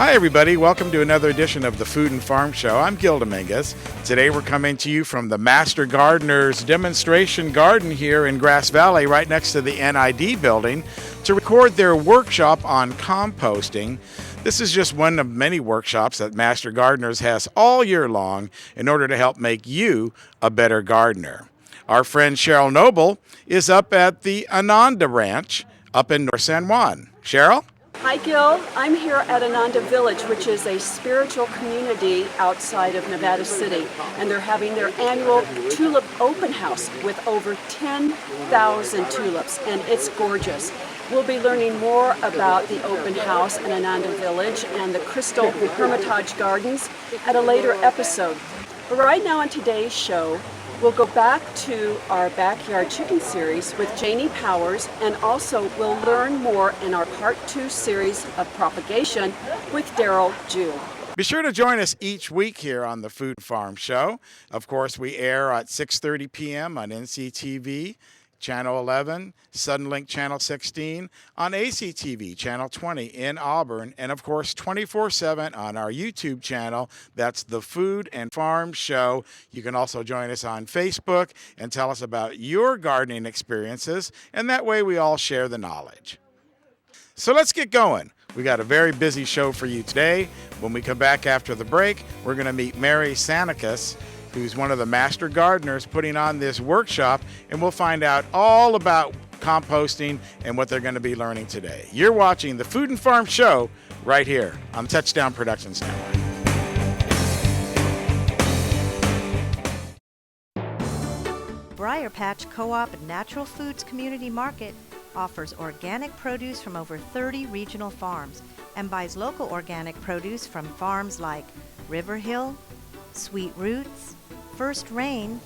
Hi everybody, welcome to another edition of the Food and Farm Show. I'm Gil Dominguez. Today we're coming to you from the Master Gardener's demonstration garden here in Grass Valley, right next to the NID building, to record their workshop on composting. This is just one of many workshops that Master Gardeners has all year long in order to help make you a better gardener. Our friend Cheryl Noble is up at the Ananda Ranch up in North San Juan. Cheryl? Hi Gil, I'm here at Ananda Village, which is a spiritual community outside of Nevada City, and they're having their annual tulip open house with over 10,000 tulips, and it's gorgeous. We'll be learning more about the open house in Ananda Village and the Crystal Hermitage Gardens at a later episode. But right now on today's show, we'll go back to our Backyard Chicken series with Janie Powers, and also we'll learn more in our Part 2 series of propagation with Daryl Jew. Be sure to join us each week here on the Food and Farm Show. Of course, we air at 6:30 p.m. on NCTV, Channel 11, Suddenlink Channel 16, on ACTV Channel 20 in Auburn, and of course 24/7 on our YouTube channel. That's the Food and Farm Show. You can also join us on Facebook and tell us about your gardening experiences, and that way we all share the knowledge. So let's get going. We got a very busy show for you today. When we come back after the break, we're going to meet Mary Sanikas, who's one of the master gardeners putting on this workshop, and we'll find out all about composting and what they're going to be learning today. You're watching the Food and Farm Show right here on Touchdown Productions Network. Briar Patch Co-op Natural Foods Community Market offers organic produce from over 30 regional farms and buys local organic produce from farms like River Hill, Sweet Roots, First Rain,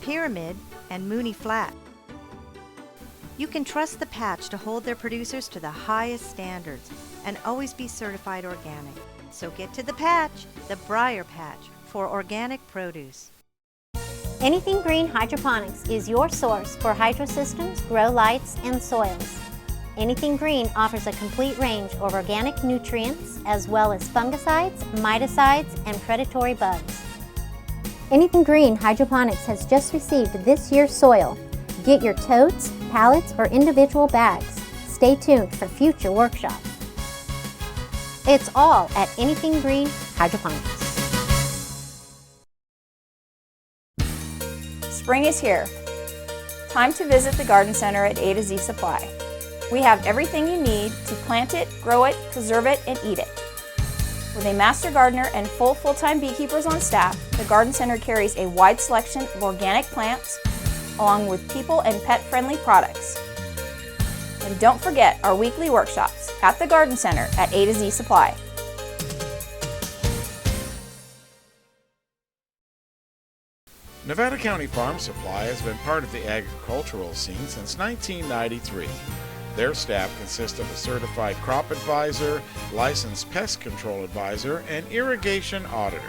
Pyramid, and Mooney Flat. You can trust the Patch to hold their producers to the highest standards and always be certified organic. So get to the Patch, the Briar Patch, for organic produce. Anything Green Hydroponics is your source for hydro systems, grow lights, and soils. Anything Green offers a complete range of organic nutrients as well as fungicides, miticides, and predatory bugs. Anything Green Hydroponics has just received this year's soil. Get your totes, pallets, or individual bags. Stay tuned for future workshops. It's all at Anything Green Hydroponics. Spring is here. Time to visit the Garden Center at A to Z Supply. We have everything you need to plant it, grow it, preserve it, and eat it. With a master gardener and full-time beekeepers on staff, the Garden Center carries a wide selection of organic plants, along with people and pet-friendly products. And don't forget our weekly workshops at the Garden Center at A to Z Supply. Nevada County Farm Supply has been part of the agricultural scene since 1993. Their staff consists of a certified crop advisor, licensed pest control advisor, and irrigation auditor.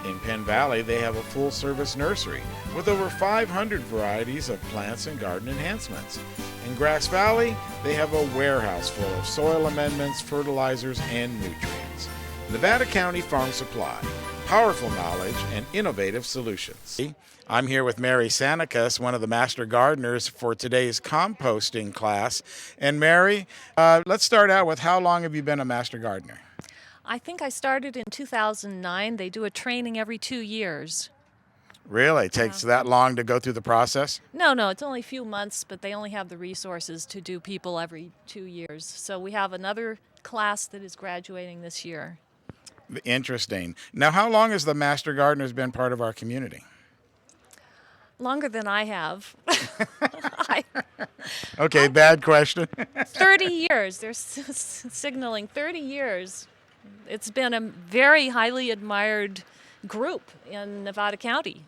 In Penn Valley, they have a full-service nursery with over 500 varieties of plants and garden enhancements. In Grass Valley, they have a warehouse full of soil amendments, fertilizers, and nutrients. Nevada County Farm Supply. Powerful knowledge and innovative solutions. I'm here with Mary Sanikas, one of the master gardeners for today's composting class. And Mary, let's start out with, how long have you been a master gardener? I think I started in 2009. They do a training every 2 years. Really? It takes that long to go through the process? No, it's only a few months, but they only have the resources to do people every 2 years. So we have another class that is graduating this year. Interesting. Now, how long has the Master Gardeners been part of our community? Longer than I have. Okay, bad question. 30 years. They're signaling 30 years. It's been a very highly admired group in Nevada County.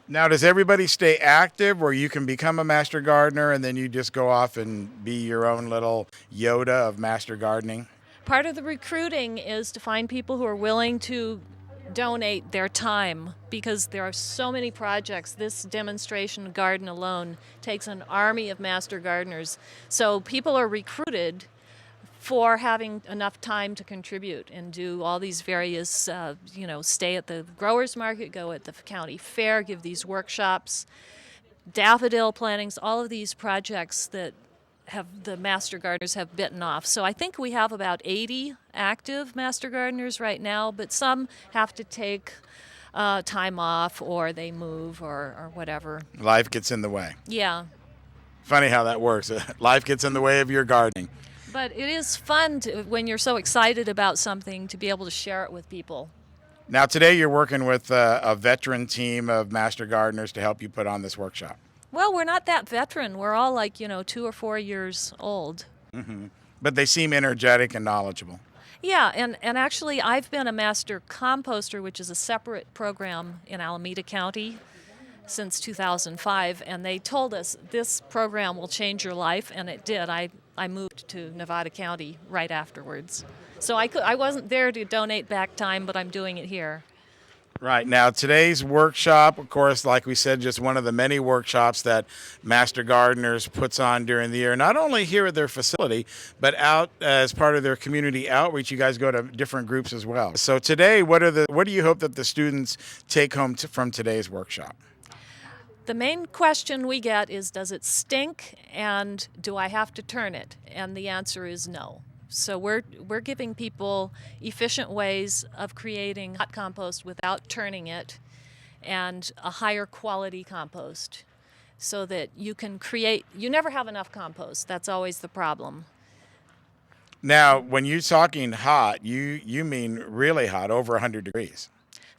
Now, does everybody stay active, where you can become a Master Gardener and then you just go off and be your own little Yoda of Master Gardening? Part of the recruiting is to find people who are willing to donate their time, because there are so many projects. This demonstration garden alone takes an army of master gardeners. So people are recruited for having enough time to contribute and do all these various, stay at the growers market, go at the county fair, give these workshops, daffodil plantings, all of these projects that have the Master Gardeners have bitten off. So I think we have about 80 active Master Gardeners right now, but some have to take time off, or they move, or whatever. Life gets in the way. Yeah. Funny how that works. Life gets in the way of your gardening. But it is fun when you're so excited about something to be able to share it with people. Now today you're working with a veteran team of Master Gardeners to help you put on this workshop. Well, we're not that veteran. We're all like, 2 or 4 years old. Mm-hmm. But they seem energetic and knowledgeable. Yeah, and actually I've been a master composter, which is a separate program in Alameda County, since 2005, and they told us this program will change your life, and it did. I moved to Nevada County right afterwards. So I wasn't there to donate back time, but I'm doing it here. Right. Now, today's workshop, of course, like we said, just one of the many workshops that Master Gardeners puts on during the year, not only here at their facility, but out as part of their community outreach. You guys go to different groups as well. So today, what do you hope that the students take home from today's workshop? The main question we get is, does it stink, and do I have to turn it? And the answer is no. So we're giving people efficient ways of creating hot compost without turning it, and a higher quality compost, so that you can create. You never have enough compost. That's always the problem. Now, when you're talking hot, you mean really hot, over 100 degrees.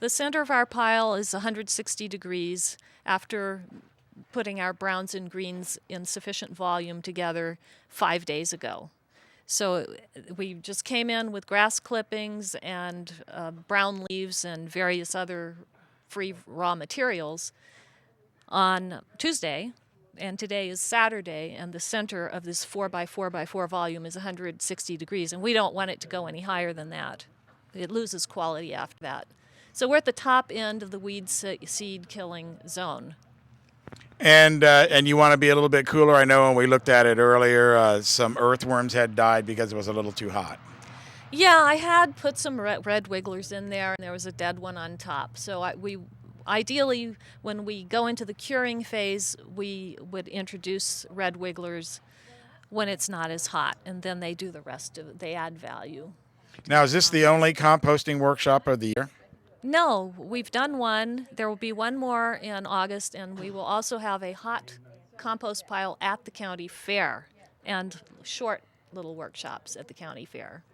The center of our pile is 160 degrees after putting our browns and greens in sufficient volume together 5 days ago. So we just came in with grass clippings and brown leaves and various other free raw materials on Tuesday, and today is Saturday, and the center of this 4x4x4 volume is 160 degrees, and we don't want it to go any higher than that. It loses quality after that. So we're at the top end of the weed seed killing zone. And you want to be a little bit cooler. I know when we looked at it earlier, some earthworms had died because it was a little too hot. Yeah, I had put some red wigglers in there, and there was a dead one on top. So we ideally, when we go into the curing phase, we would introduce red wigglers when it's not as hot, and then they do the rest of it. They add value. Now, is this the only composting workshop of the year? No, we've done one. There will be one more in August, and we will also have a hot compost pile at the county fair and short little workshops at the county fair.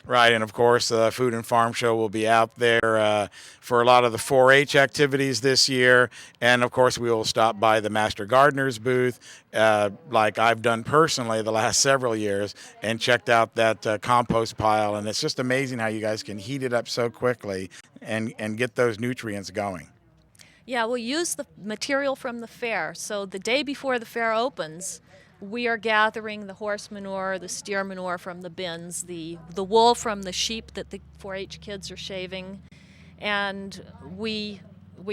Right, and of course, the Food and Farm Show will be out there for a lot of the 4-H activities this year. And of course, we will stop by the Master Gardeners booth, like I've done personally the last several years, and checked out that compost pile. And it's just amazing how you guys can heat it up so quickly and get those nutrients going. Yeah, we'll use the material from the fair. So the day before the fair opens, we are gathering the horse manure, the steer manure from the bins, the wool from the sheep that the 4-H kids are shaving, and we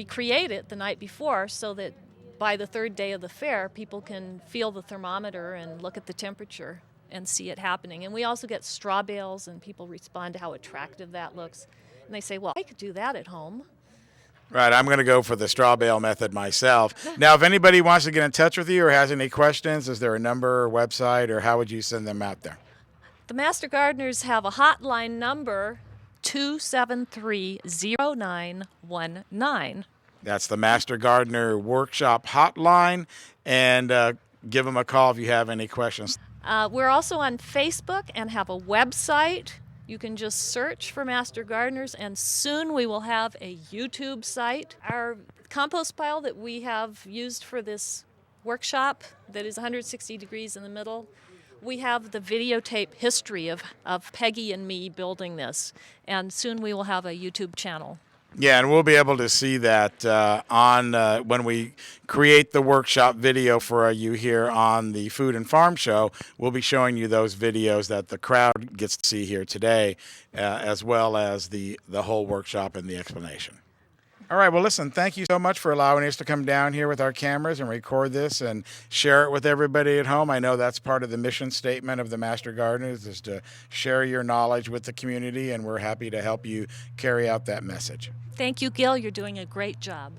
create it the night before so that by the third day of the fair, people can feel the thermometer and look at the temperature and see it happening. And we also get straw bales, and people respond to how attractive that looks. And they say, well, I could do that at home. Right, I'm going to go for the straw bale method myself. Now, if anybody wants to get in touch with you or has any questions, is there a number or website, or how would you send them out there? The Master Gardeners have a hotline number, 273-0919. That's the Master Gardener Workshop Hotline, and give them a call if you have any questions. We're also on Facebook and have a website. You can just search for Master Gardeners, and soon we will have a YouTube site. Our compost pile that we have used for this workshop that is 160 degrees in the middle, we have the videotape history of Peggy and me building this, and soon we will have a YouTube channel. Yeah, and we'll be able to see that on when we create the workshop video for you here on the Food and Farm Show. We'll be showing you those videos that the crowd gets to see here today, as well as the whole workshop and the explanation. All right, well, listen, thank you so much for allowing us to come down here with our cameras and record this and share it with everybody at home. I know that's part of the mission statement of the Master Gardeners, is to share your knowledge with the community, and we're happy to help you carry out that message. Thank you, Gil. You're doing a great job.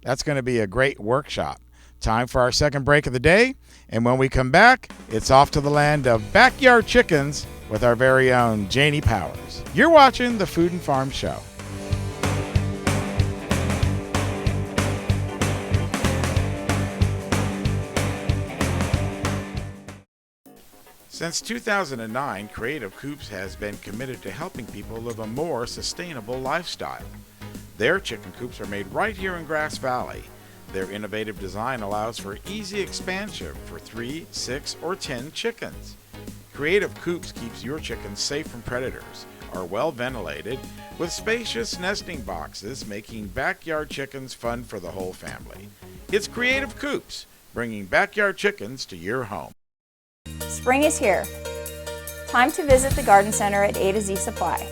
That's going to be a great workshop. Time for our second break of the day, and when we come back, it's off to the land of backyard chickens with our very own Janie Powers. You're watching the Food and Farm Show. Since 2009, Creative Coops has been committed to helping people live a more sustainable lifestyle. Their chicken coops are made right here in Grass Valley. Their innovative design allows for easy expansion for 3, 6, or 10 chickens. Creative Coops keeps your chickens safe from predators, are well ventilated, with spacious nesting boxes, making backyard chickens fun for the whole family. It's Creative Coops, bringing backyard chickens to your home. Spring is here. Time to visit the Garden Center at A to Z Supply.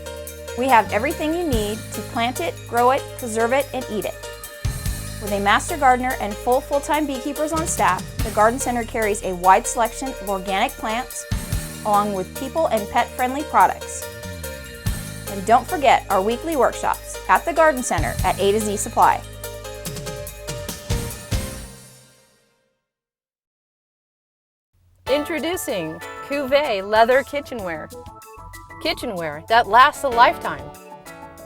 We have everything you need to plant it, grow it, preserve it, and eat it. With a master gardener and full-time beekeepers on staff, the Garden Center carries a wide selection of organic plants, along with people and pet-friendly products. And don't forget our weekly workshops at the Garden Center at A to Z Supply. Introducing Cuvée Leather Kitchenware. Kitchenware that lasts a lifetime.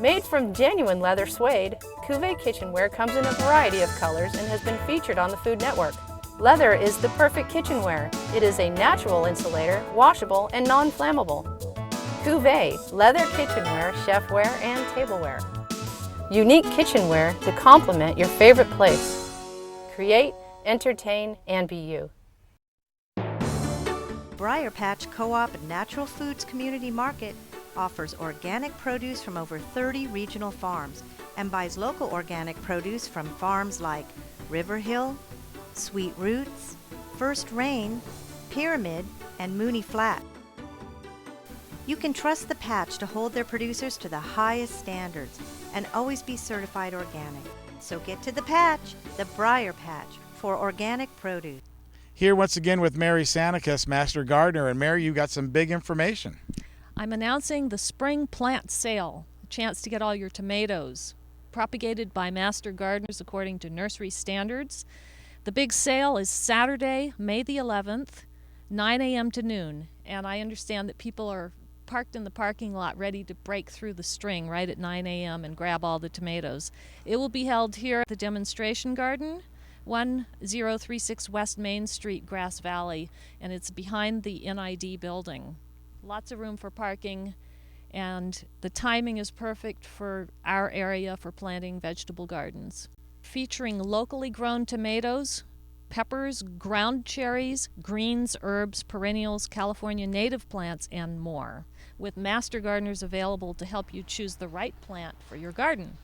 Made from genuine leather suede, Cuvée kitchenware comes in a variety of colors and has been featured on the Food Network. Leather is the perfect kitchenware. It is a natural insulator, washable, and non-flammable. Cuvée Leather Kitchenware, Chefware, and Tableware. Unique kitchenware to complement your favorite place. Create, entertain, and be you. Briar Patch Co-op Natural Foods Community Market offers organic produce from over 30 regional farms and buys local organic produce from farms like River Hill, Sweet Roots, First Rain, Pyramid, and Mooney Flat. You can trust the Patch to hold their producers to the highest standards and always be certified organic. So get to the Patch, the Briar Patch, for organic produce. Here once again with Mary Sanicus, Master Gardener. And Mary, you got some big information. I'm announcing the spring plant sale, a chance to get all your tomatoes, propagated by master gardeners according to nursery standards. The big sale is Saturday, May the 11th, 9 a.m. to noon. And I understand that people are parked in the parking lot ready to break through the string right at 9 a.m. and grab all the tomatoes. It will be held here at the Demonstration Garden, 1036 West Main Street, Grass Valley, and it's behind the NID building. Lots of room for parking, and the timing is perfect for our area for planting vegetable gardens. Featuring locally grown tomatoes, peppers, ground cherries, greens, herbs, perennials, California native plants, and more, with master gardeners available to help you choose the right plant for your garden.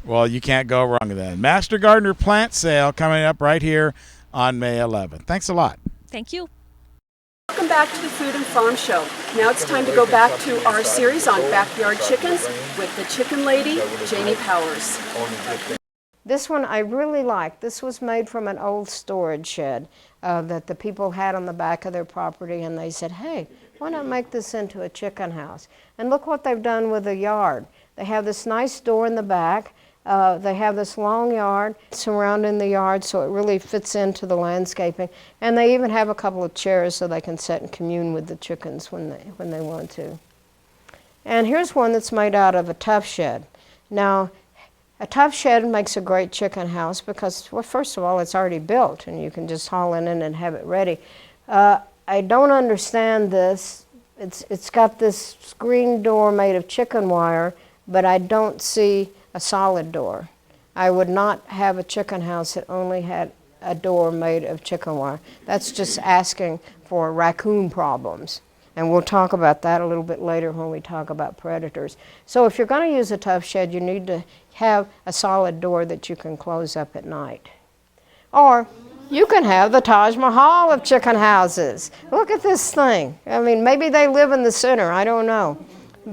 Well, you can't go wrong then. Master Gardener Plant Sale coming up right here on May 11th. Thanks a lot. Thank you. Welcome back to the Food and Farm Show. Now it's time to go back to our series on backyard chickens with the chicken lady, Janie Powers. This one I really like. This was made from an old storage shed that the people had on the back of their property, and they said, hey, why not make this into a chicken house? And look what they've done with the yard. They have this nice door in the back. They have this long yard surrounding the yard, so it really fits into the landscaping. And they even have a couple of chairs so they can sit and commune with the chickens when they want to. And here's one that's made out of a Tuff shed. Now, a Tuff shed makes a great chicken house because, well, first of all, it's already built and you can just haul it in and have it ready. I don't understand this. It's got this screen door made of chicken wire, but I don't see a solid door. I would not have a chicken house that only had a door made of chicken wire. That's just asking for raccoon problems. And we'll talk about that a little bit later when we talk about predators. So if you're going to use a Tuff shed, you need to have a solid door that you can close up at night. Or you can have the Taj Mahal of chicken houses. Look at this thing. I mean, maybe they live in the center, I don't know.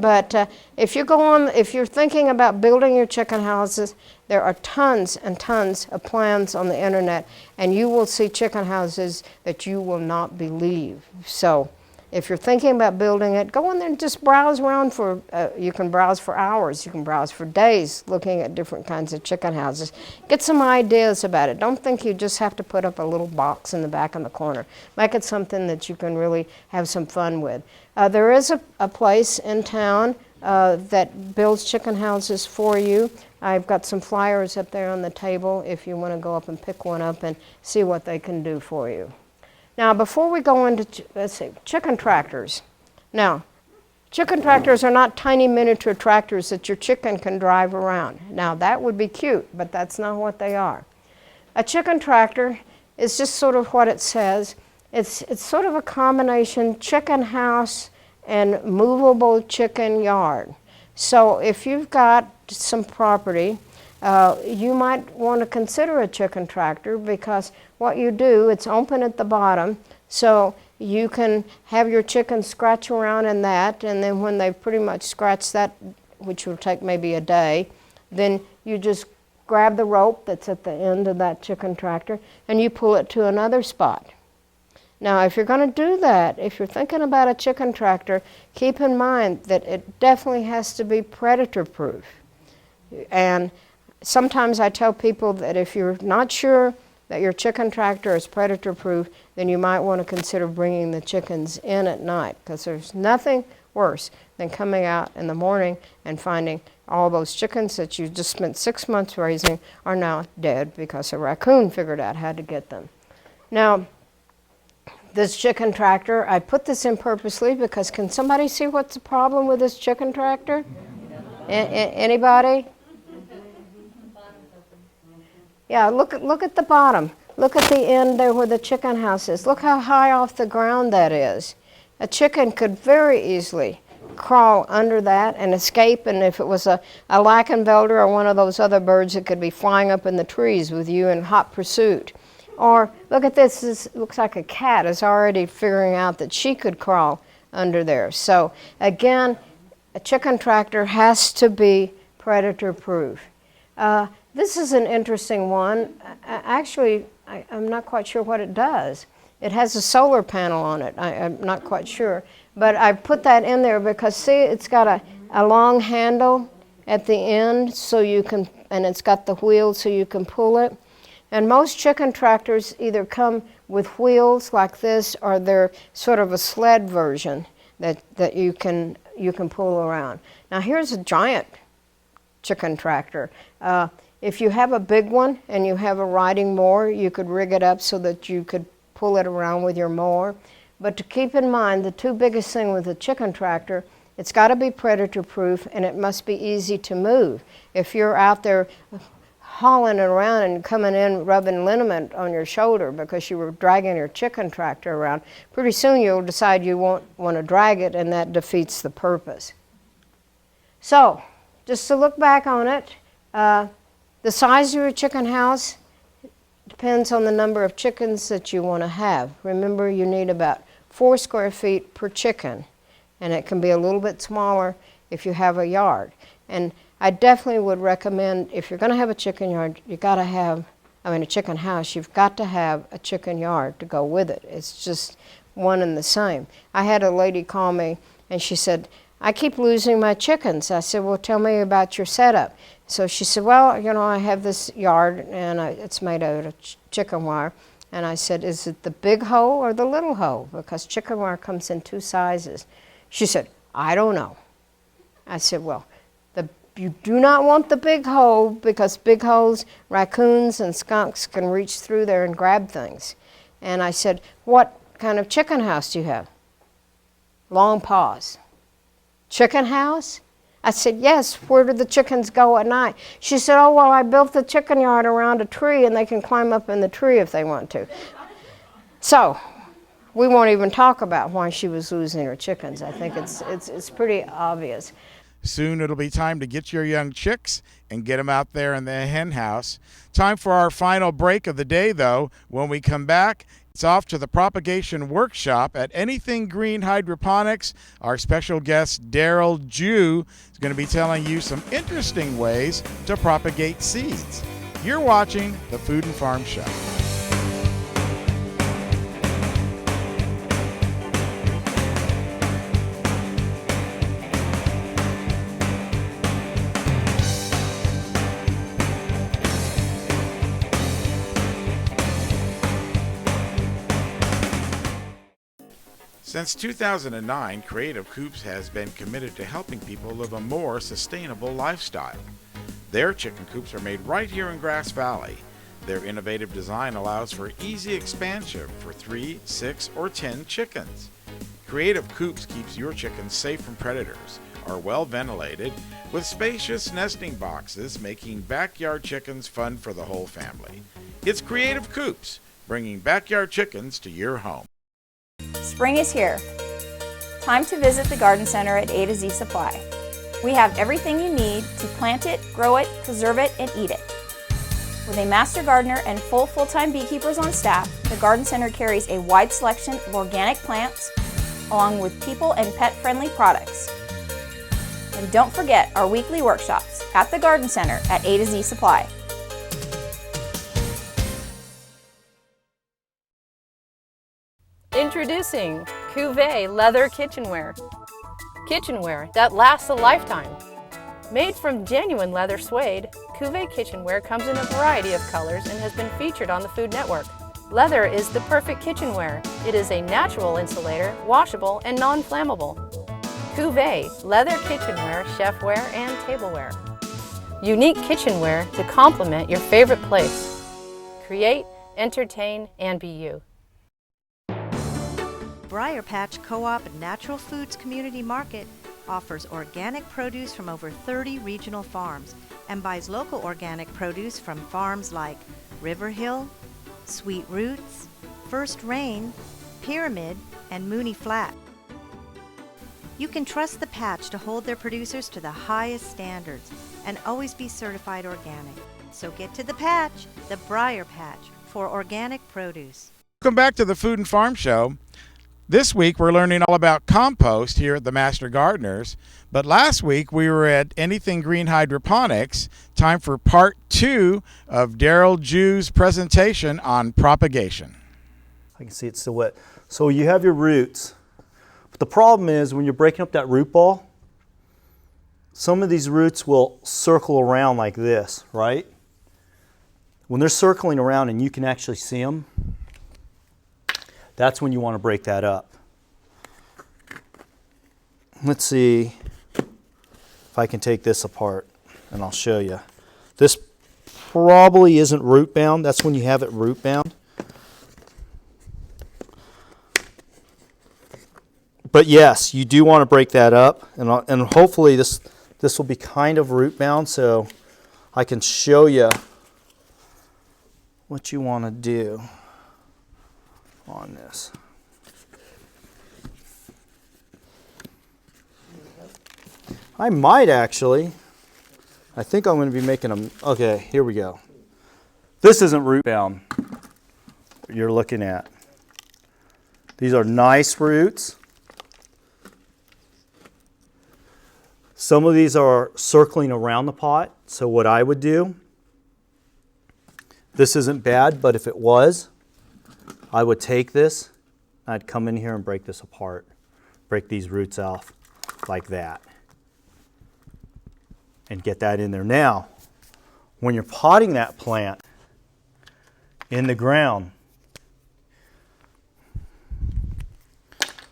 But if you're thinking about building your chicken houses, there are tons and tons of plans on the internet, and you will see chicken houses that you will not believe. So if you're thinking about building it, go in there and just browse around for, you can browse for hours, you can browse for days looking at different kinds of chicken houses. Get some ideas about it. Don't think you just have to put up a little box in the back in the corner. Make it something that you can really have some fun with. There is a place in town that builds chicken houses for you. I've got some flyers up there on the table if you want to go up and pick one up and see what they can do for you. Now, before we go into, chicken tractors. Now, chicken tractors are not tiny miniature tractors that your chicken can drive around. Now, that would be cute, but that's not what they are. A chicken tractor is just sort of what it says. It's sort of a combination chicken house and movable chicken yard. So if you've got some property, you might want to consider a chicken tractor, because what you do, it's open at the bottom, so you can have your chickens scratch around in that, and then when they've pretty much scratched that, which will take maybe a day, then you just grab the rope that's at the end of that chicken tractor and you pull it to another spot. Now, if you're going to do that, if you're thinking about a chicken tractor, keep in mind that it definitely has to be predator-proof. And sometimes I tell people that if you're not sure that your chicken tractor is predator-proof, then you might want to consider bringing the chickens in at night, because there's nothing worse than coming out in the morning and finding all those chickens that you just spent 6 months raising are now dead because a raccoon figured out how to get them. Now, this chicken tractor, I put this in purposely because can somebody see what's the problem with this chicken tractor? Anybody? Yeah, look at the bottom. Look at the end there where the chicken house is. Look how high off the ground that is. A chicken could very easily crawl under that and escape, and if it was a Lackenfelder or one of those other birds, it could be flying up in the trees with you in hot pursuit. Or look at this, this looks like a cat is already figuring out that she could crawl under there. So again, a chicken tractor has to be predator proof. This is an interesting one. Actually, I'm not quite sure what it does. It has a solar panel on it. I'm not quite sure. But I put that in there because, see, it's got a long handle at the end, so you can, and it's got the wheel so you can pull it. And most chicken tractors either come with wheels like this, or they're sort of a sled version that you can pull around. Now here's a giant chicken tractor. If you have a big one and you have a riding mower, you could rig it up so that you could pull it around with your mower. But to keep in mind, the two biggest things with a chicken tractor, it's got to be predator proof and it must be easy to move. If you're out there hauling it around and coming in rubbing liniment on your shoulder because you were dragging your chicken tractor around, pretty soon you'll decide you won't want to drag it, and that defeats the purpose. So, just to look back on it, the size of your chicken house depends on the number of chickens that you want to have. Remember, you need about 4 square feet per chicken, and it can be a little bit smaller if you have a yard. And I definitely would recommend, if you're going to have a chicken yard, you got to have, a chicken house, you've got to have a chicken yard to go with it. It's just one and the same. I had a lady call me and she said, I keep losing my chickens. I said, well, tell me about your setup. So she said, well, I have this yard and it's made out of chicken wire. And I said, is it the big hole or the little hole? Because chicken wire comes in 2 sizes. She said, I don't know. I said, well, you do not want the big hole, because big holes, raccoons and skunks can reach through there and grab things. And I said, what kind of chicken house do you have? Long pause. Chicken house? I said, yes, where do the chickens go at night? She said, oh, well, I built the chicken yard around a tree and they can climb up in the tree if they want to. So, we won't even talk about why she was losing her chickens. I think it's pretty obvious. Soon it'll be time to get your young chicks and get them out there in the hen house. Time for our final break of the day, though. When we come back, It's off to the propagation workshop at Anything Green Hydroponics. Our special guest, Daryl Jew, is going to be telling you some interesting ways to propagate seeds. You're watching the Food and Farm Show. Since 2009, Creative Coops has been committed to helping people live a more sustainable lifestyle. Their chicken coops are made right here in Grass Valley. Their innovative design allows for easy expansion for 3, 6, or 10 chickens. Creative Coops keeps your chickens safe from predators, are well ventilated, with spacious nesting boxes, making backyard chickens fun for the whole family. It's Creative Coops, bringing backyard chickens to your home. Spring is here. Time to visit the Garden Center at A to Z Supply. We have everything you need to plant it, grow it, preserve it, and eat it. With a master gardener and full-time beekeepers on staff, the Garden Center carries a wide selection of organic plants, along with people and pet-friendly products. And don't forget our weekly workshops at the Garden Center at A to Z Supply. Introducing Cuvée leather kitchenware. Kitchenware that lasts a lifetime. Made from genuine leather suede, Cuvée kitchenware comes in a variety of colors and has been featured on the Food Network. Leather is the perfect kitchenware. It is a natural insulator, washable, and non-flammable. Cuvée leather kitchenware, chefware, and tableware. Unique kitchenware to complement your favorite place. Create, entertain, and be you. Briar Patch Co-op and Natural Foods Community Market offers organic produce from over 30 regional farms and buys local organic produce from farms like River Hill, Sweet Roots, First Rain, Pyramid, and Mooney Flat. You can trust the Patch to hold their producers to the highest standards and always be certified organic. So get to the Patch, the Briar Patch, for organic produce. Welcome back to the Food and Farm Show. This week we're learning all about compost here at the Master Gardeners, but last week we were at Anything Green Hydroponics. Time for part 2 of Daryl Jew's presentation on propagation. I can see it's still wet. So you have your roots, but the problem is when you're breaking up that root ball, some of these roots will circle around like this, right? When they're circling around and you can actually see them, that's when you want to break that up. Let's see if I can take this apart and I'll show you. This probably isn't root bound. That's when you have it root bound. But yes, you do want to break that up, and hopefully this will be kind of root bound so I can show you what you want to do on this. I might actually. I think I'm going to be making them. Okay, here we go. This isn't root bound. You're looking at. These are nice roots. Some of these are circling around the pot. So what I would do, this isn't bad, but if it was, I would take this, I'd come in here and break this apart, break these roots off like that, and get that in there. Now, when you're potting that plant in the ground,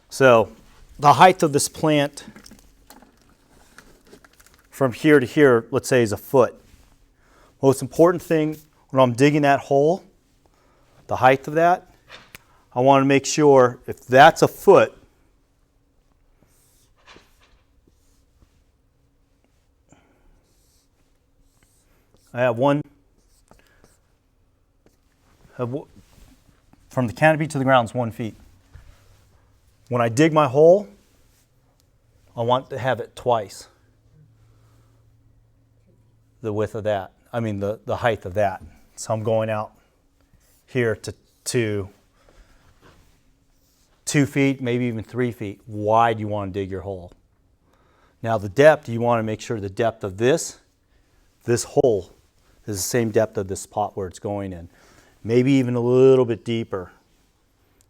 so the height of this plant from here to here, let's say, is a foot. Most important thing when I'm digging that hole, the height of that, I want to make sure if that's a foot, I have one, from the canopy to the ground is 1 feet. When I dig my hole, I want to have it twice the width of that. I mean the height of that. So I'm going out here to 2 feet, maybe even 3 feet wide you want to dig your hole. Now the depth, you want to make sure the depth of this hole is the same depth of this spot where it's going in. Maybe even a little bit deeper.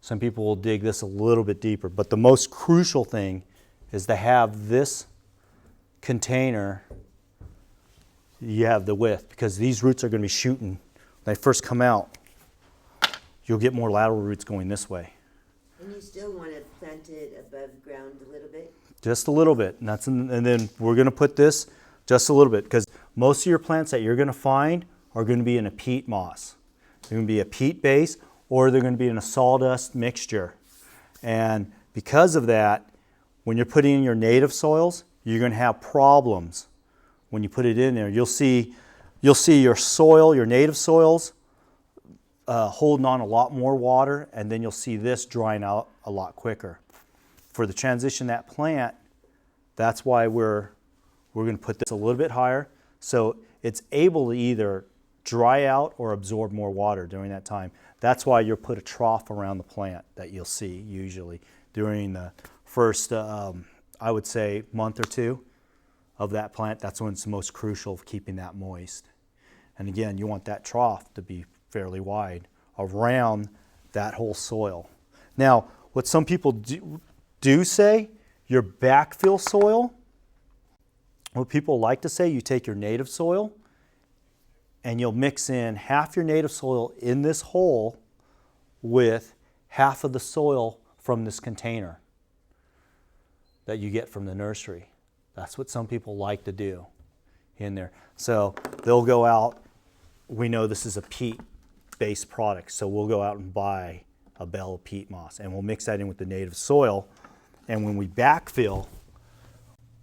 Some people will dig this a little bit deeper, but the most crucial thing is to have this container, you have the width, because these roots are going to be shooting. When they first come out, you'll get more lateral roots going this way. And you still want to plant it above ground a little bit? Just a little bit, and then we're going to put this just a little bit, because most of your plants that you're going to find are going to be in a peat moss. They're going to be a peat base, or they're going to be in a sawdust mixture. And because of that, when you're putting in your native soils, you're going to have problems when you put it in there. You'll see your soil, your native soils, holding on a lot more water, and then you'll see this drying out a lot quicker. For the transition that plant, that's why we're going to put this a little bit higher, so it's able to either dry out or absorb more water during that time. That's why you'll put a trough around the plant that you'll see usually during the first, I would say, month or two of that plant. That's when it's the most crucial for keeping that moist. And again, you want that trough to be fairly wide around that whole soil. Now, what some people do say, your backfill soil, what people like to say, you take your native soil and you'll mix in half your native soil in this hole with half of the soil from this container that you get from the nursery. That's what some people like to do in there. So they'll go out, we know this is a peat-based product, so we'll go out and buy a bale of peat moss and we'll mix that in with the native soil. And when we backfill,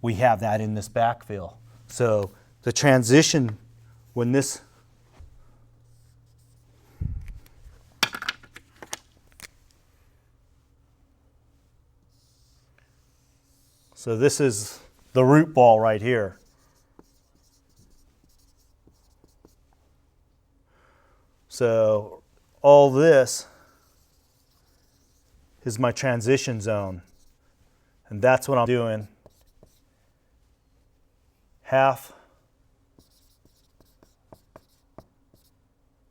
we have that in this backfill. So the transition, when this so this is the root ball right here. So all this is my transition zone. And that's what I'm doing. Half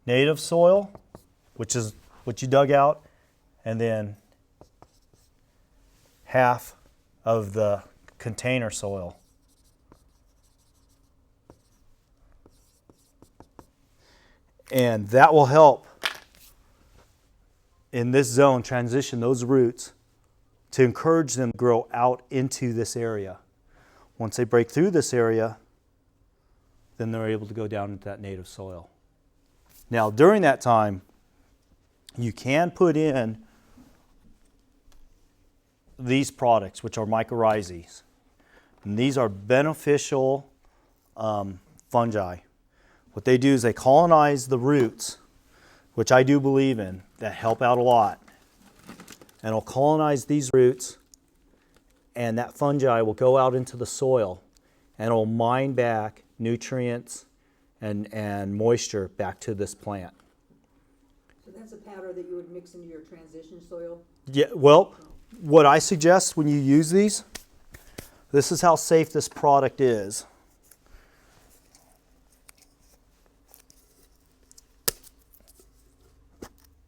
native soil, which is what you dug out, and then half of the container soil. And that will help in this zone transition those roots to encourage them to grow out into this area. Once they break through this area, then they're able to go down into that native soil. Now, during that time, you can put in these products, which are mycorrhizas. And these are beneficial fungi. What they do is they colonize the roots, which I do believe in, that help out a lot. And it'll colonize these roots, and that fungi will go out into the soil and it'll mine back nutrients and moisture back to this plant. So that's a powder that you would mix into your transition soil? Yeah, well, what I suggest when you use these, this is how safe this product is.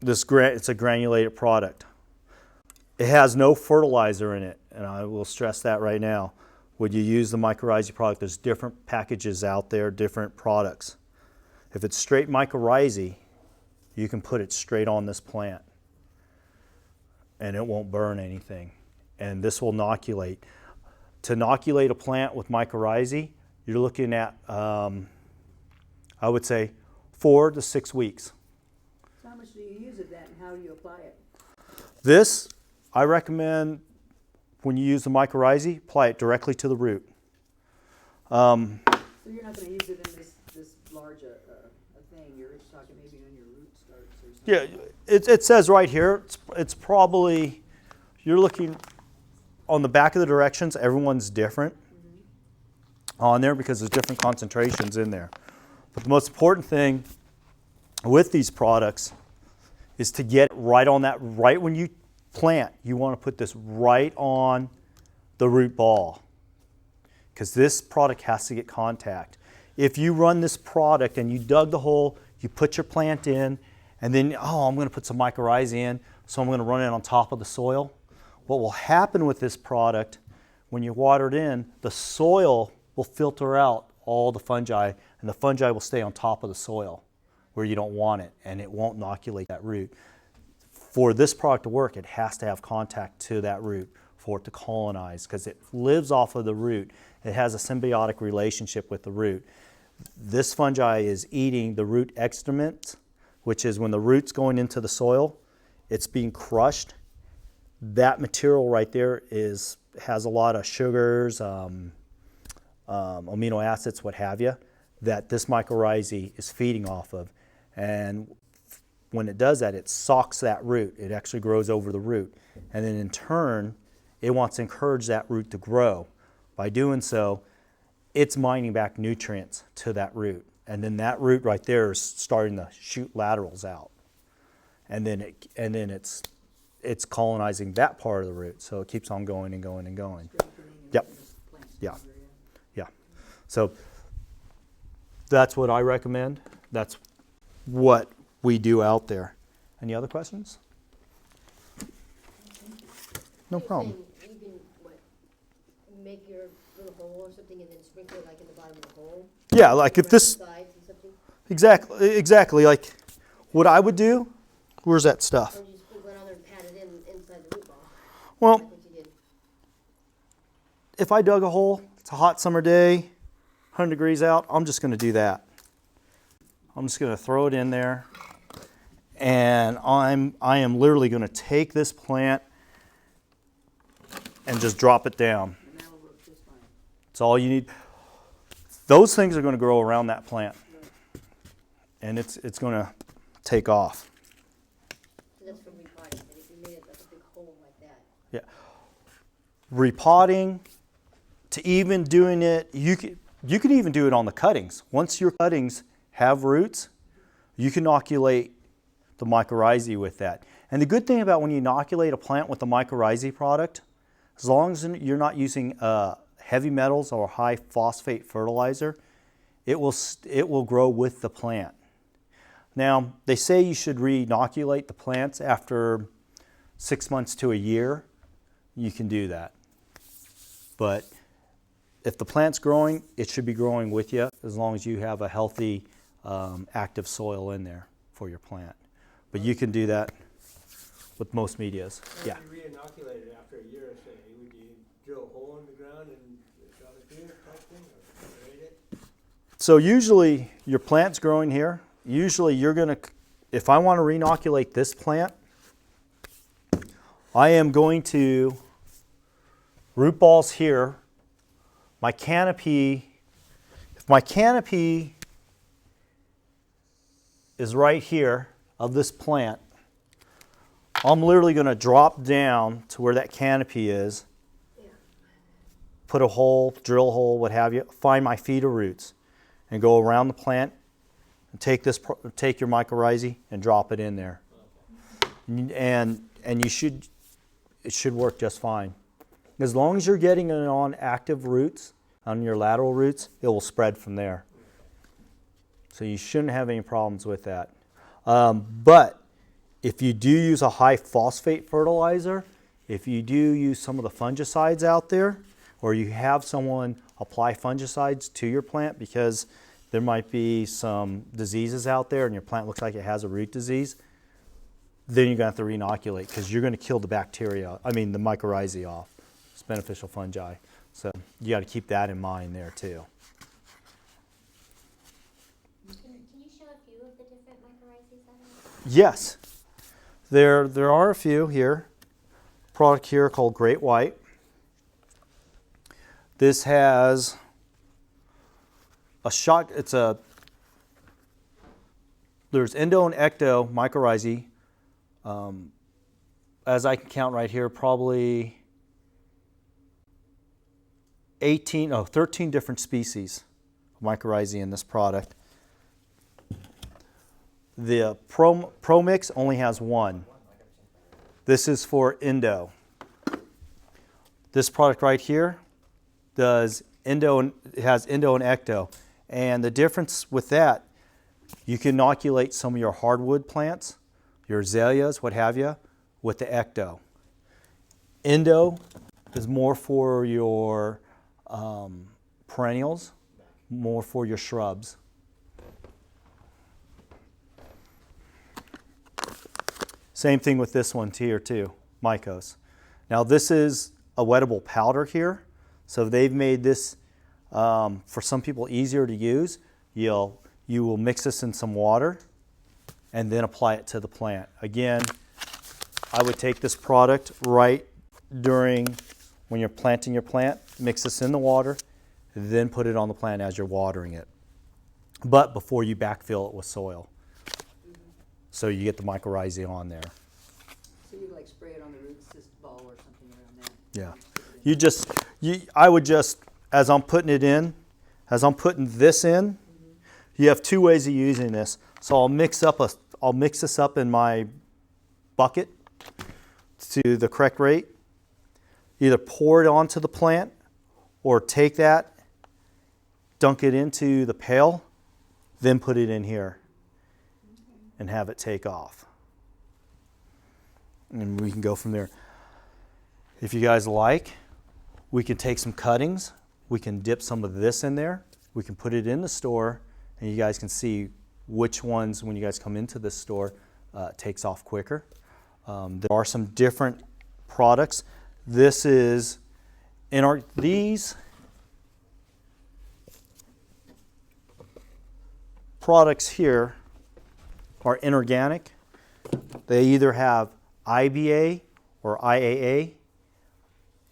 It's a granulated product. It has no fertilizer in it, and I will stress that right now. When you use the mycorrhizae product, there's different packages out there, different products. If it's straight mycorrhizae, you can put it straight on this plant, and it won't burn anything. And this will inoculate. To inoculate a plant with mycorrhizae, you're looking at, I would say, 4 to 6 weeks. So how much do you use of that, and how do you apply it? This, I recommend when you use the mycorrhizae, apply it directly to the root. So you're not going to use it in this large a thing. You're just talking maybe on your root starts or something. Yeah, it says right here, it's probably, you're looking on the back of the directions, everyone's different on there because there's different concentrations in there. But the most important thing with these products is to get right on that, right when you plant, you want to put this right on the root ball because this product has to get contact. If you run this product and you dug the hole, you put your plant in, and then, oh, I'm going to put some mycorrhizae in, so I'm going to run it on top of the soil. What will happen with this product, when you water it in, the soil will filter out all the fungi, and the fungi will stay on top of the soil where you don't want it, and it won't inoculate that root. For this product to work, it has to have contact to that root for it to colonize, because it lives off of the root. It has a symbiotic relationship with the root. This fungi is eating the root excrement, which is when the root's going into the soil, it's being crushed. That material right there has a lot of sugars, amino acids, what have you, that this mycorrhizae is feeding off of. And when it does that, it socks that root. It actually grows over the root. And then in turn, it wants to encourage that root to grow. By doing so, it's mining back nutrients to that root. And then that root right there is starting to shoot laterals out. And then it's colonizing that part of the root. So it keeps on going and going and going. Yep. Yeah. Yeah. So that's what I recommend. That's what we do out there. Any other questions? No problem. You can make your little hole or something and then sprinkle it like in the bottom of the hole? Yeah, like if this, exactly, like what I would do, where's that stuff? Or you just put it on there and pat it inside the root ball? Well, Like what you did. if I dug a hole, it's a hot summer day, 100 degrees out, I'm just going to do that. I'm just going to throw it in there, and I am literally going to take this plant and just drop it down. That's all you need. Those things are going to grow around that plant, and it's going to take off. So that's from repotting, and if you made it like a big hole like that. Yeah. Repotting, to even doing it, you can even do it on the cuttings. Once your cuttings have roots, you can inoculate the mycorrhizae with that. And the good thing about when you inoculate a plant with the mycorrhizae product, as long as you're not using heavy metals or high phosphate fertilizer, it will grow with the plant. Now, they say you should re-inoculate the plants after 6 months to a year. You can do that. But if the plant's growing, it should be growing with you as long as you have a healthy, active soil in there for your plant. But you can do that with most medias. Yeah. If you re-inoculate it after a year, say, would you drill a hole in the ground and drop it here type thing, or aerate it? So usually your plant's growing here. Usually you're going to, if I want to re-inoculate this plant, I am going to root balls here. My canopy, if my canopy is right here of this plant, I'm literally going to drop down to where that canopy is, put a hole, drill a hole, what have you, find my feeder roots, and go around the plant and take your mycorrhizae and drop it in there. And it should work just fine. As long as you're getting it on active roots, on your lateral roots, it will spread from there. So you shouldn't have any problems with that. But if you do use a high phosphate fertilizer, if you do use some of the fungicides out there, or you have someone apply fungicides to your plant because there might be some diseases out there and your plant looks like it has a root disease, then you're going to have to re-inoculate because you're going to kill the the mycorrhizae off. It's beneficial fungi. So you got to keep that in mind there too. Can you show a few of the different mycorrhizae that are? Yes, there are a few here. Product here called Great White. This has a shot. There's endo and ecto mycorrhizae. As I can count right here, probably 13 different species of mycorrhizae in this product. The Pro Mix only has one. This is for endo. This product right here does endo, and it has endo and ecto. And the difference with that, you can inoculate some of your hardwood plants, your azaleas, what have you, with the ecto. Endo is more for your perennials, more for your shrubs. Same thing with this one here too, Mycos. Now this is a wettable powder here, so they've made this for some people easier to use. You will mix this in some water and then apply it to the plant. Again, I would take this product right during when you're planting your plant, mix this in the water, then put it on the plant as you're watering it. But before you backfill it with soil. So you get the mycorrhizae on there. So you like spray it on the root cyst ball or something around that? Yeah. I would just, as I'm putting it in, as I'm putting this in, you have two ways of using this. So I'll mix this up in my bucket to the correct rate. Either pour it onto the plant or take that, dunk it into the pail, then put it in here and have it take off. And we can go from there. If you guys like, we can take some cuttings, we can dip some of this in there, we can put it in the store, and you guys can see which ones, when you guys come into this store, takes off quicker. There are some different products. This is, these products here are inorganic. They either have IBA or IAA,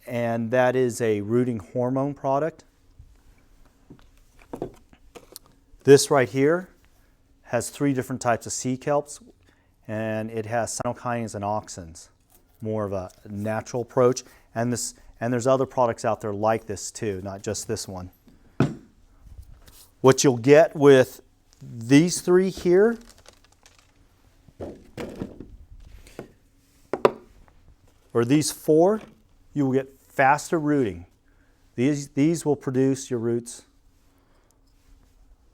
and that is a rooting hormone product. This right here has 3 different types of sea kelps, and it has cyanokinins and auxins, more of a natural approach. And there's other products out there like this too, not just this one. What you'll get with these 3 here or these 4, you will get faster rooting. These will produce your roots.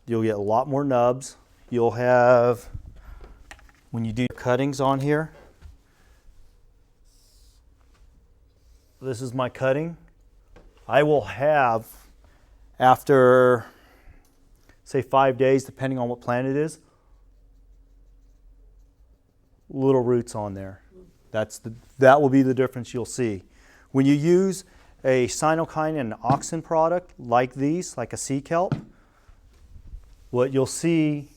You'll get a lot more nubs. You'll have, when you do cuttings on here, this is my cutting. I will have, after say 5 days, depending on what plant it is, little roots on there. That will be the difference you'll see. When you use a cyanokinin and auxin product like these, like a sea kelp, what you'll see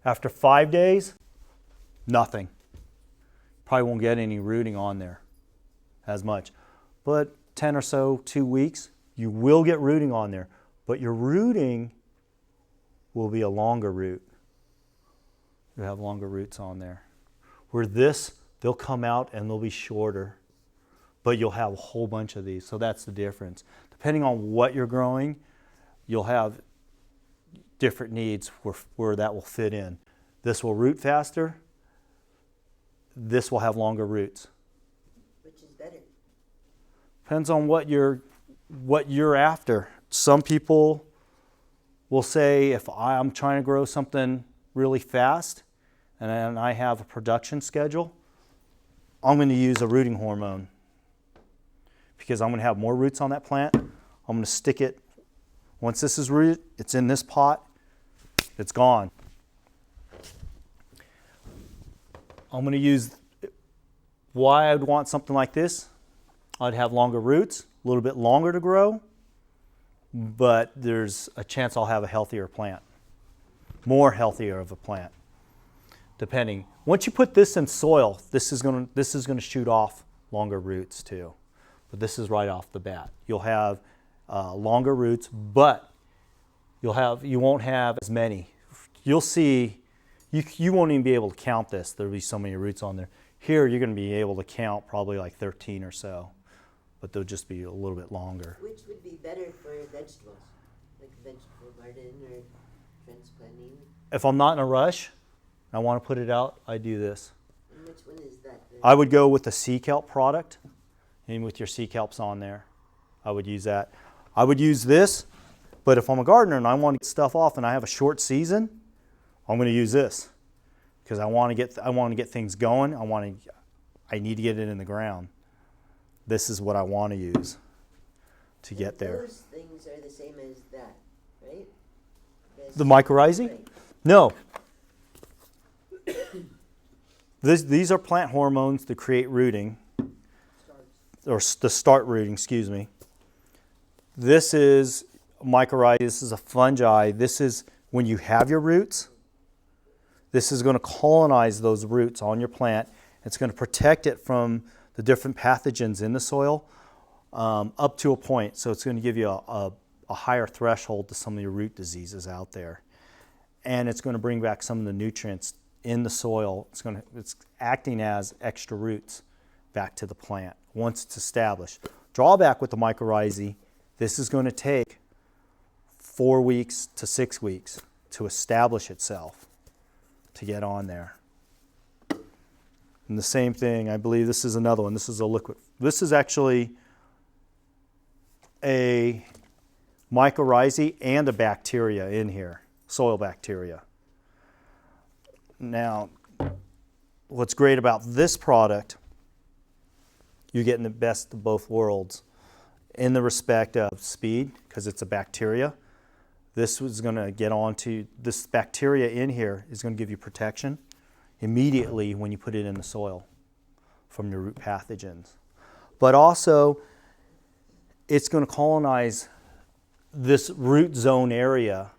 after 5 days, nothing. Probably won't get any rooting on there as much. But 10 or so, 2 weeks, you will get rooting on there. But your rooting will be a longer root. You have longer roots on there. Where this, they'll come out and they'll be shorter. But you'll have a whole bunch of these. So that's the difference. Depending on what you're growing, you'll have different needs where that will fit in. This will root faster. This will have longer roots. Which is better? Depends on what you're after. Some people will say, if I'm trying to grow something really fast and I have a production schedule, I'm going to use a rooting hormone because I'm going to have more roots on that plant. I'm going to stick it. Once this is rooted, it's in this pot, it's gone. I'm going to use, why I would want something like this, I'd have longer roots, a little bit longer to grow, but there's a chance I'll have a healthier plant, more healthier of a plant, depending. Once you put this in soil, this is going to shoot off longer roots too, but this is right off the bat. You'll have longer roots, but you won't have as many. You'll see, you won't even be able to count this. There'll be so many roots on there. Here, you're going to be able to count probably like 13 or so, but they'll just be a little bit longer. Which would be better for vegetables, like a vegetable garden or transplanting? If I'm not in a rush, I want to put it out, I do this. And which one is that? The I would go with the sea kelp product, and with your sea kelps on there, I would use that. I would use this, but if I'm a gardener and I want to get stuff off and I have a short season, I'm going to use this because I want to get things going. I need to get it in the ground. This is what I want to use to get there. Those things are the same as that, right? The mycorrhizae? No. These are plant hormones to create rooting, or to start rooting, excuse me. This is mycorrhizae, this is a fungi. This is when you have your roots. This is going to colonize those roots on your plant. It's going to protect it from the different pathogens in the soil up to a point. So it's going to give you a higher threshold to some of your root diseases out there. And it's going to bring back some of the nutrients in the soil. It's acting as extra roots back to the plant once it's established. Drawback with the mycorrhizae, this is going to take 4 weeks to 6 weeks to establish itself, to get on there. And the same thing, I believe this is another one. This is a liquid. This is actually a mycorrhizae and a bacteria in here, soil bacteria. Now, what's great about this product, you're getting the best of both worlds in the respect of speed, because it's a bacteria. This was going to get onto, this bacteria in here is going to give you protection immediately when you put it in the soil from your root pathogens. But also, it's going to colonize this root zone area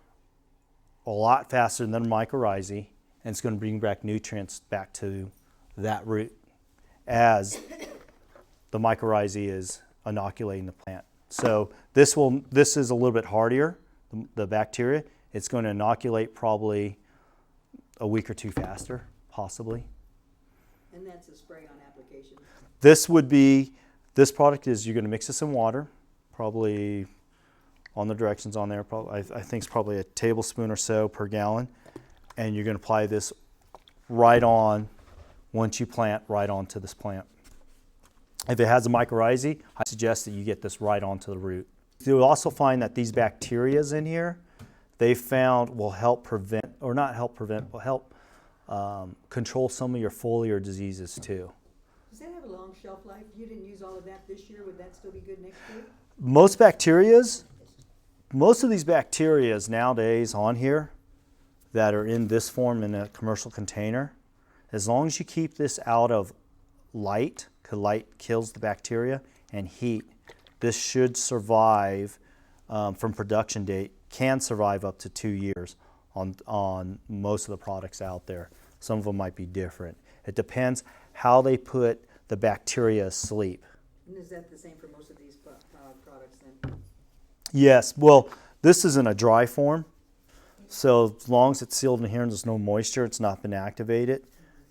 a lot faster than mycorrhizae, and it's going to bring back nutrients back to that root as the mycorrhizae is inoculating the plant. So this is a little bit hardier, the bacteria. It's going to inoculate probably a week or two faster, possibly. And that's a spray on application. This product is, you're going to mix this in water, probably on the directions on there, probably, I think it's probably a tablespoon or so per gallon. And you're going to apply this right on, once you plant, right onto this plant. If it has a mycorrhizae, I suggest that you get this right onto the root. You'll also find that these bacterias in here, they found will help prevent, or not help prevent, will help control some of your foliar diseases too. Does that have a long shelf life? You didn't use all of that this year. Would that still be good next year? Most of these bacterias nowadays on here that are in this form in a commercial container, as long as you keep this out of light, because light kills the bacteria, and heat, this should survive from production date, can survive up to 2 years on most of the products out there. Some of them might be different. It depends how they put the bacteria asleep. And is that the same for most of these products then? Yes, well, this is in a dry form. So as long as it's sealed in here and there's no moisture, it's not been activated,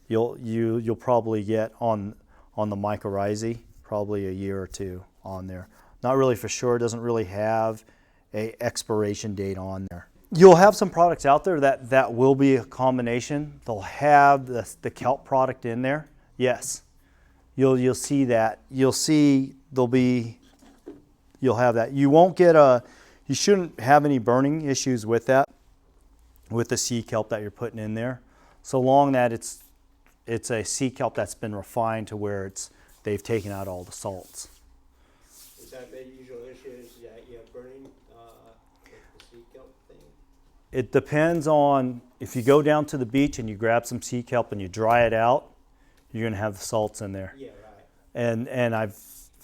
you'll probably get on the mycorrhizae probably a year or two on there. Not really for sure. It doesn't really have a expiration date on there. You'll have some products out there that will be a combination. They'll have the kelp product in there. Yes, you'll see that. You'll have that. You shouldn't have any burning issues with that, with the sea kelp that you're putting in there, so long that it's a sea kelp that's been refined to where they've taken out all the salts. Is that the usual issue, is that you have burning with the sea kelp thing? It depends on, if you go down to the beach and you grab some sea kelp and you dry it out, you're going to have the salts in there. Yeah, right. And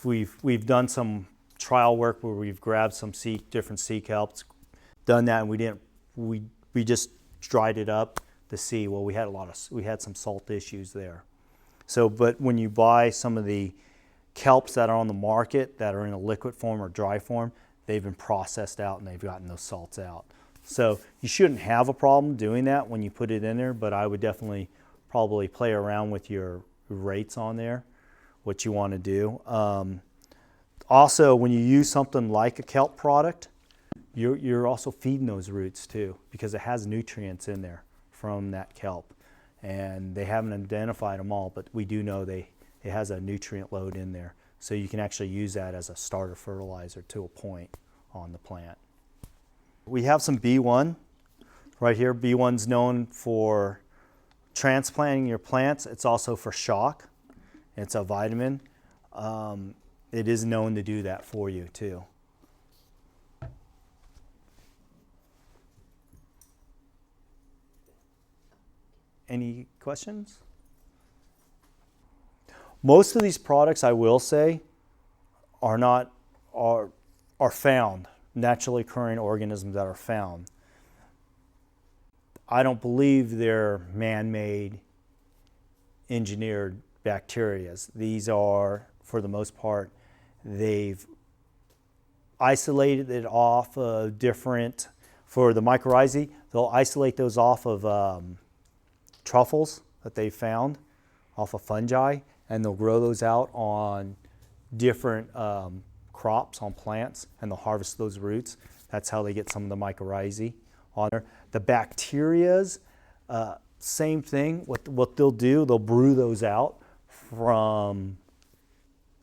we've done some trial work where we've grabbed some different sea kelps, done that, and we just dried it up to see. Well, we had some salt issues there. So, but when you buy some of the kelps that are on the market that are in a liquid form or dry form, they've been processed out and they've gotten those salts out. So you shouldn't have a problem doing that when you put it in there, but I would definitely probably play around with your rates on there, what you want to do. Also, when you use something like a kelp product, you're also feeding those roots too, because it has nutrients in there from that kelp. And they haven't identified them all, but we do know they it has a nutrient load in there. So you can actually use that as a starter fertilizer to a point on the plant. We have some B1 right here. B1's known for transplanting your plants. It's also for shock. It's a vitamin. It is known to do that for you too. Any questions? Most of these products, I will say, are found, naturally occurring organisms that are found. I don't believe they're man-made, engineered bacteria. These are, for the most part, they've isolated it off of different, for the mycorrhizae, they'll isolate those off of truffles that they found, off of fungi, and they'll grow those out on different crops, on plants, and they'll harvest those roots. That's how they get some of the mycorrhizae on there. The bacterias, same thing. What they'll do, they'll brew those out from,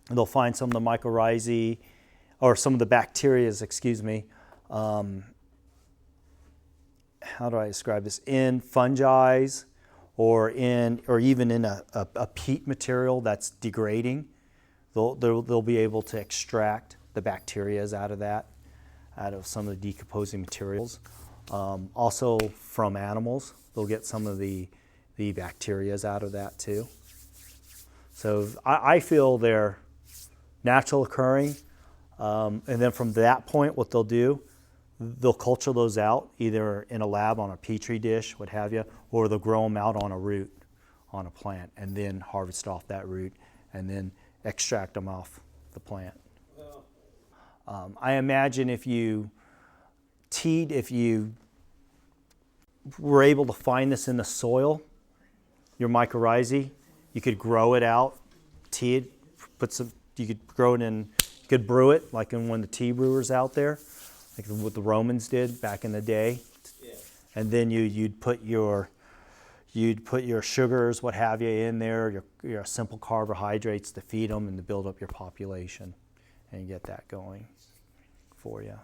they'll find some of the mycorrhizae, or some of the bacterias, excuse me, how do I describe this, in fungi, or even in a peat material that's degrading. They'll be able to extract the bacterias out of that, out of some of the decomposing materials. Also from animals, they'll get some of the bacterias out of that too. So I feel they're natural occurring, and then from that point, what they'll do, they'll culture those out either in a lab on a petri dish, what have you, or they'll grow them out on a root on a plant and then harvest off that root and then extract them off the plant. I imagine if you were able to find this in the soil, your mycorrhizae, you could grow it out, tea it, you could grow it in, you could brew it like in one of the tea brewers out there, like what the Romans did back in the day. Yeah. And then you'd put your sugars, what have you, in there, your simple carbohydrates to feed them and to build up your population and get that going for you.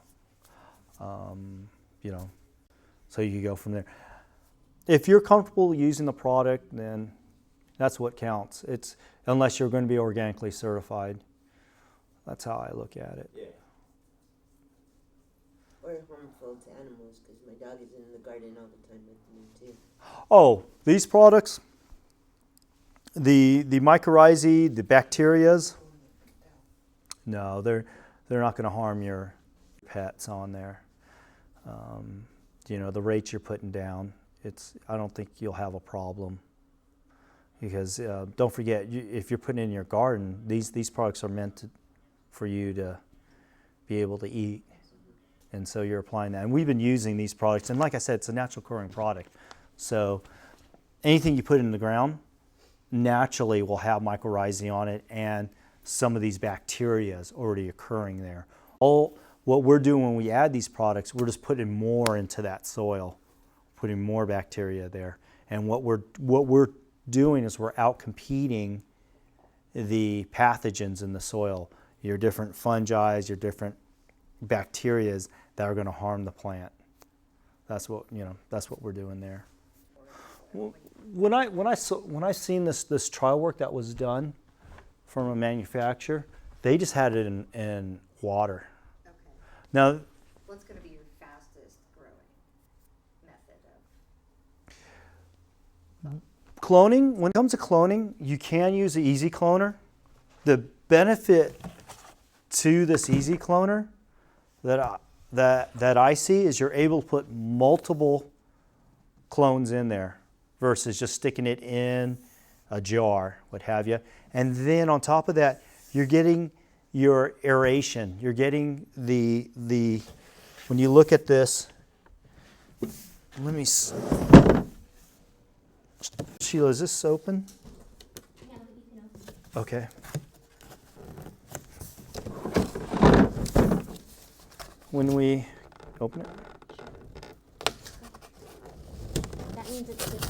So you go from there. If you're comfortable using the product, then that's what counts. It's unless you're going to be organically certified. That's how I look at it. Yeah. Or harmful to animals, because my dog is in the garden all the time with me too. Oh, these products, the mycorrhizae, the bacterias, no, they're not going to harm your pets on there. The rates you're putting down, I don't think you'll have a problem. Because don't forget, if you're putting it in your garden, these products are meant for you to be able to eat. And so you're applying that. And we've been using these products. And like I said, it's a natural occurring product. So anything you put in the ground naturally will have mycorrhizae on it and some of these bacteria is already occurring there. What we're doing when we add these products, we're just putting more into that soil, putting more bacteria there. And what we're doing is we're out-competing the pathogens in the soil, your different fungi, your different bacteria that are going to harm the plant. That's what we're doing there. When I seen this trial work that was done from a manufacturer, they just had it in water. Okay. Now, what's going to be your fastest growing method of? Cloning, when it comes to cloning, you can use the Easy Cloner. The benefit to this Easy Cloner that I see is you're able to put multiple clones in there versus just sticking it in a jar, what have you. And then on top of that, you're getting your aeration. You're getting the when you look at this, let me see. Sheila, is this open? Okay. When we open it? That means it's good.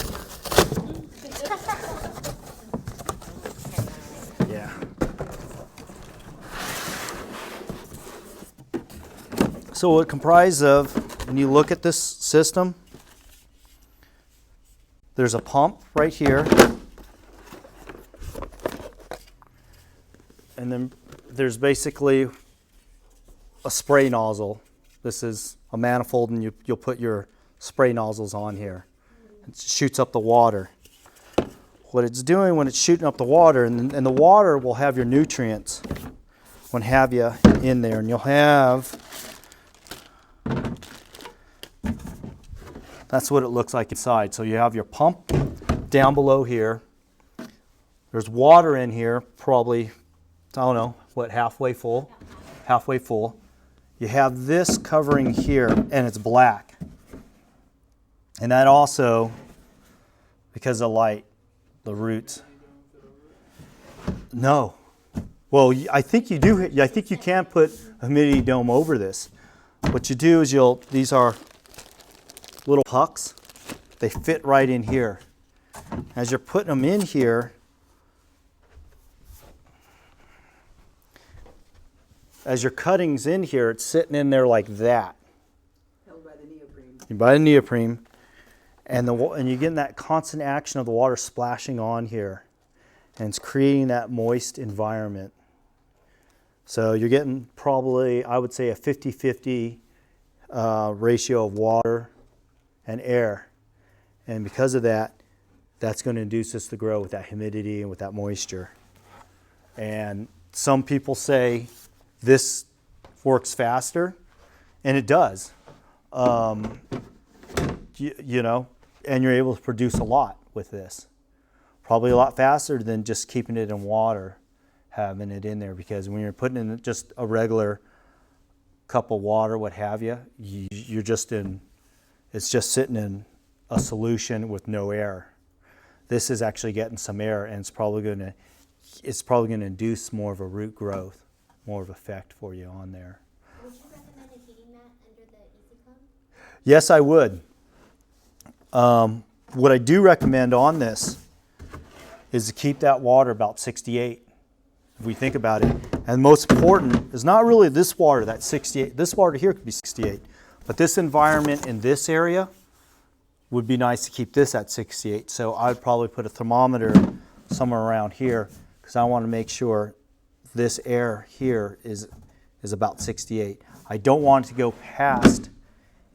So it comprises of, when you look at this system, there's a pump right here, and then there's basically a spray nozzle. This is a manifold, and you'll put your spray nozzles on here. It shoots up the water. What it's doing when it's shooting up the water, and the water will have your nutrients, will have you in there, and you'll have, that's what it looks like inside. So you have your pump down below here. There's water in here, probably, I don't know, what, halfway full? Halfway full. You have this covering here, and it's black. And that also, because of light, the roots. No. Well, I think you do. I think you can put a humidity dome over this. What you do is these are little pucks. They fit right in here. As you're putting them in here, as your cutting's in here, it's sitting in there like that. Held by the neoprene. By the neoprene. And you're getting that constant action of the water splashing on here. And it's creating that moist environment. So you're getting probably, I would say, a 50-50 ratio of water and air. And because of that, that's going to induce us to grow with that humidity and with that moisture. And some people say this works faster, and it does. You know, and you're able to produce a lot with this. Probably a lot faster than just keeping it in water, having it in there, because when you're putting in just a regular cup of water, what have you, you're just in, it's just sitting in a solution with no air. This is actually getting some air, and it's probably going to induce more of a root growth, more of effect for you on there. Would you recommend a heating mat under the Easy Club? Yes, I would. What I do recommend on this is to keep that water about 68, if we think about it. And most important is not really this water, that's 68. This water here could be 68. But this environment in this area would be nice to keep this at 68. So I'd probably put a thermometer somewhere around here, because I want to make sure this air here is about 68. I don't want it to go past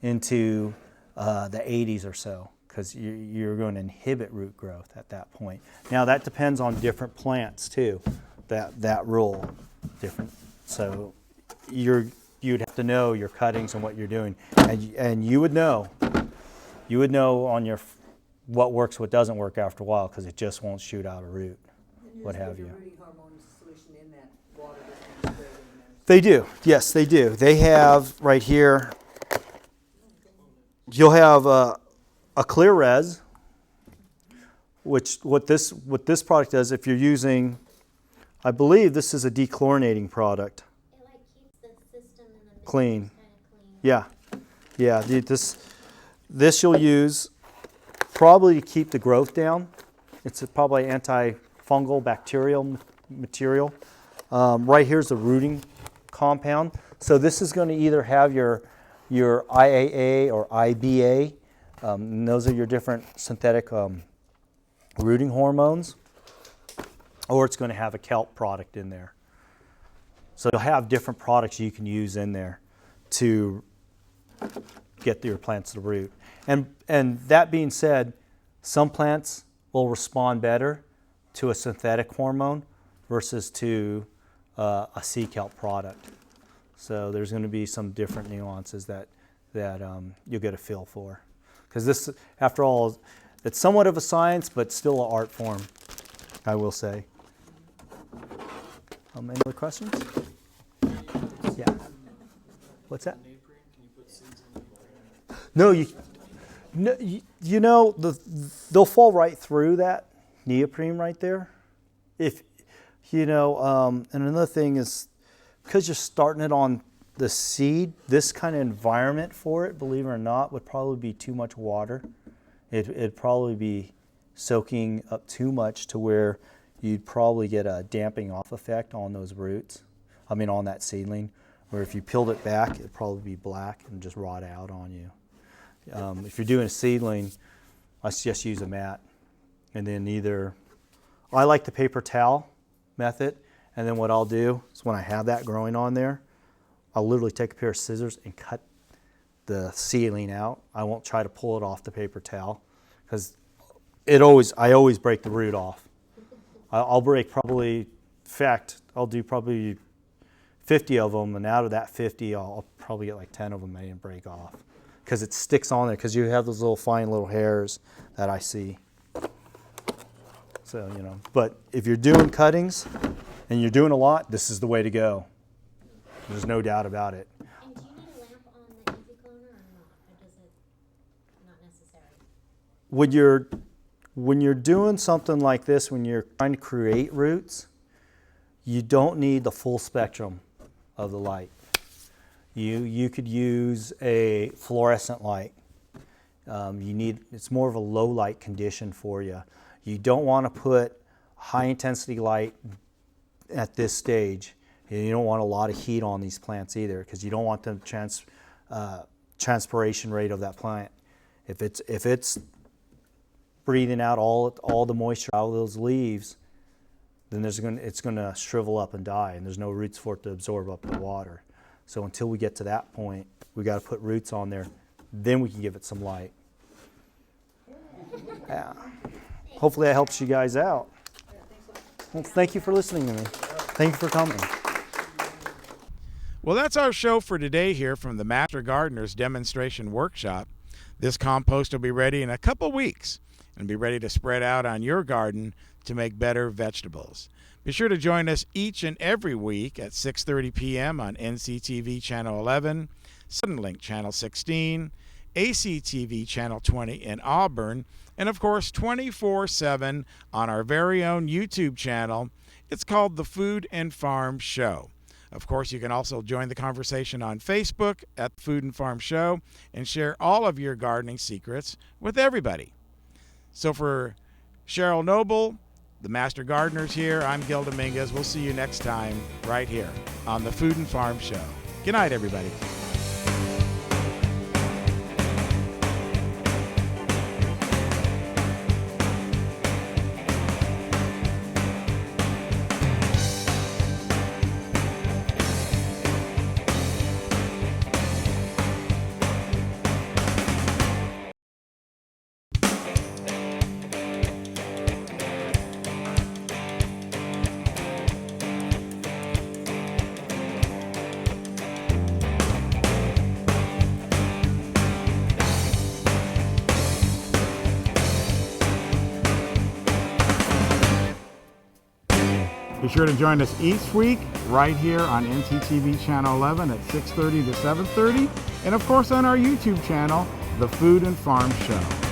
into the 80s or so, because you're going to inhibit root growth at that point. Now that depends on different plants too, that rule different. So you'd have to know your cuttings and what you're doing, and you would know on your what works, what doesn't work after a while, because it just won't shoot out a root, what have you. Rooting hormone solution in that water that's been sprayed in there. They do, yes, they do. They have right here. You'll have a clear res, which what this product does, if you're using, I believe this is a dechlorinating product. It like keeps the system in the Clean. kind of clean. Yeah. This you'll use probably to keep the growth down. It's probably antifungal bacterial material. Right here's the rooting compound. So this is going to either have your IAA or IBA. And those are your different synthetic rooting hormones. Or it's going to have a kelp product in there. So you'll have different products you can use in there to get your plants to root. And that being said, some plants will respond better to a synthetic hormone versus to a sea kelp product. So there's going to be some different nuances that you'll get a feel for. Because this, after all, it's somewhat of a science, but still an art form, I will say. Any other questions? Yeah. What's that? No, you know, they'll fall right through that neoprene right there. If you know, and another thing is, because you're starting it on the seed, this kind of environment for it, believe it or not, would probably be too much water. It'd probably be soaking up too much to where you'd probably get a damping off effect on those roots. I mean, on that seedling, where if you peeled it back, it'd probably be black and just rot out on you. If you're doing a seedling, I just use a mat. And then I like the paper towel method, and then what I'll do is when I have that growing on there, I'll literally take a pair of scissors and cut the seedling out. I won't try to pull it off the paper towel because I always break the root off. I'll break probably, in fact, I'll do probably 50 of them, and out of that 50, I'll probably get like 10 of them I didn't break off because it sticks on there because you have those little fine little hairs that I see. So, but if you're doing cuttings and you're doing a lot, this is the way to go. There's no doubt about it. And do you need a lamp on the easy cloner or not? Or does it not necessary? When you're doing something like this, when you're trying to create roots, you don't need the full spectrum of the light. You could use a fluorescent light. It's more of a low light condition for you. You don't want to put high intensity light at this stage. And you don't want a lot of heat on these plants either because you don't want the transpiration rate of that plant. If it's breathing out all the moisture out of those leaves, then it's going to shrivel up and die, and there's no roots for it to absorb up the water. So until we get to that point, we got to put roots on there. Then we can give it some light. Yeah. Hopefully that helps you guys out. Well, thank you for listening to me. Thank you for coming. Well, that's our show for today here from the Master Gardener's Demonstration Workshop. This compost will be ready in a couple weeks and be ready to spread out on your garden to make better vegetables. Be sure to join us each and every week at 6:30 p.m. on NCTV Channel 11, Suddenlink Channel 16, ACTV Channel 20 in Auburn, and of course 24/7 on our very own YouTube channel. It's called The Food and Farm Show. Of course, you can also join the conversation on Facebook at Food and Farm Show and share all of your gardening secrets with everybody. So for Cheryl Noble, the Master Gardeners here, I'm Gil Dominguez. We'll see you next time right here on the Food and Farm Show. Good night, everybody. Be sure to join us each week right here on NCTV Channel 11 at 6:30 to 7:30, and of course on our YouTube channel, The Food and Farm Show.